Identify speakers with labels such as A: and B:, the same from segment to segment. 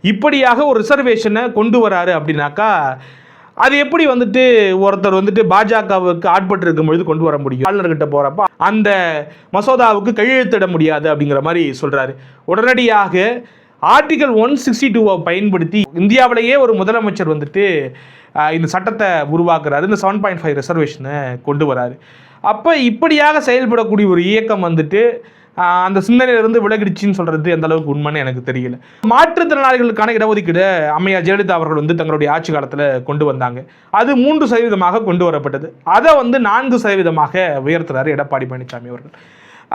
A: இப்படியாக ஒரு ரிசர்வேஷனை கொண்டு வராரு அப்படின்னாக்கா அது எப்படி வந்துட்டு ஒருத்தர் வந்துட்டு பாஜகவுக்கு ஆட்பட்டு இருக்கும் பொழுது கொண்டு வர முடியும்? ஆளுநர்கிட்ட போறப்ப அந்த மசோதாவுக்கு கையெழுத்திட முடியாது அப்படிங்கிற மாதிரி சொல்றாரு. உடனடியாக ஆர்டிகல் 162 பயன்படுத்தி இந்தியாவிலேயே ஒரு முதலமைச்சர் வந்துட்டு இந்த சட்டத்தை உருவாக்குறாரு. இந்த 7.5 ரிசர்வேஷனை கொண்டு வராரு. அப்போ இப்படியாக செயல்படக்கூடிய ஒரு இயக்கம் வந்துட்டு அந்த சிந்தனையிலிருந்து விலகிடுச்சின்னு சொல்றது எந்த அளவுக்கு உண்மைன்னு எனக்கு தெரியல. மாற்றுத்திறனாளிகளுக்கான இடஒதுக்கீடு அம்மையார் ஜெயலலிதா அவர்கள் வந்து தங்களுடைய ஆட்சி காலத்தில் கொண்டு வந்தாங்க. அது 3% கொண்டு வரப்பட்டது. அதை வந்து 4% உயர்த்துறாரு எடப்பாடி பழனிசாமி அவர்கள்.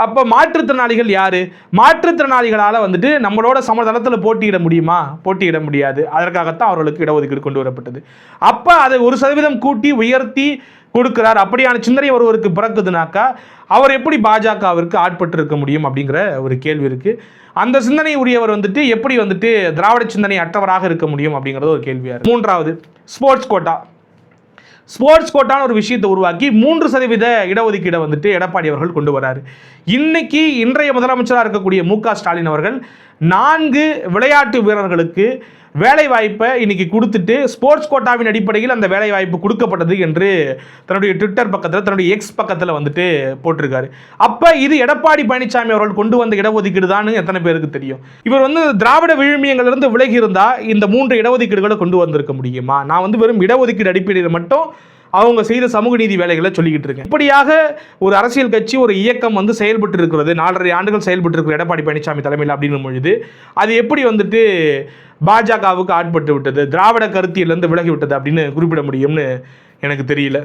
A: அப்போ மாற்றுத்திறனாளிகள் யாரு? மாற்றுத்திறனாளிகளால் வந்துட்டு நம்மளோட சமதளத்தில் போட்டியிட முடியுமா? போட்டியிட முடியாது. அதற்காகத்தான் அவர்களுக்கு இடஒதுக்கீடு கொண்டு வரப்பட்டது. அப்போ அதை 1% கூட்டி உயர்த்தி கொடுக்கிறார். அப்படியான சிந்தனை ஒருவருக்கு பிறக்குதுனாக்கா அவர் எப்படி பாஜகவிற்கு ஆட்பட்டு இருக்க முடியும் அப்படிங்கிற ஒரு கேள்வி இருக்கு. அந்த சிந்தனை உரியவர் வந்துட்டு எப்படி வந்துட்டு திராவிட சிந்தனை அற்றவராக இருக்க முடியும் அப்படிங்கிறது ஒரு கேள்வியா இருக்கு. மூன்றாவது, ஸ்போர்ட்ஸ் கோட்டா. ஸ்போர்ட்ஸ் கோட்டான ஒரு விஷயத்தை உருவாக்கி 3% இடஒதுக்கீடை வந்துட்டு எடப்பாடி அவர்கள் கொண்டு வராரு. இன்றைய முதலமைச்சராக இருக்கக்கூடிய மு.க. ஸ்டாலின் அவர்கள் 4 விளையாட்டு வீரர்களுக்கு வேலை வாய்ப்பை இன்னைக்கு கொடுத்துட்டு ஸ்போர்ட்ஸ் கோட்டாவின் அடிப்படையில் அந்த வேலை வாய்ப்பு கொடுக்கப்பட்டது என்று தன்னுடைய ட்விட்டர் பக்கத்தில், தன்னுடைய எக்ஸ் பக்கத்தில் வந்துட்டு போட்டிருக்காரு. அப்போ இது எடப்பாடி பழனிசாமி அவர்கள் கொண்டு வந்த இடஒதுக்கீடு தான் எத்தனை பேருக்கு தெரியும்? இவர் வந்து திராவிட விழுமியங்களிலிருந்து விலகி இருந்தால் இந்த 3 இடஒதுக்கீடுகளை கொண்டு வந்திருக்க முடியுமா? நான் வந்து வெறும் இடஒதுக்கீடு அடிப்படையில் மட்டும் அவங்க செய்த சமூக நீதி வேலைகளை சொல்லிக்கிட்டு இருக்கேன். இப்படியாக ஒரு அரசியல் கட்சி, ஒரு இயக்கம் வந்து செயல்பட்டு இருக்கிறது, 4.5 ஆண்டுகள் செயல்பட்டு இருக்கிற எடப்பாடி பழனிசாமி தலைமையில் அப்படின்னு பொழுது அது எப்படி வந்துட்டு பாஜகவுக்கு ஆட்பட்டு விட்டது, திராவிட கருத்தியிலிருந்து விலகி விட்டது அப்படின்னு குறிப்பிட முடியும்னு எனக்கு தெரியல.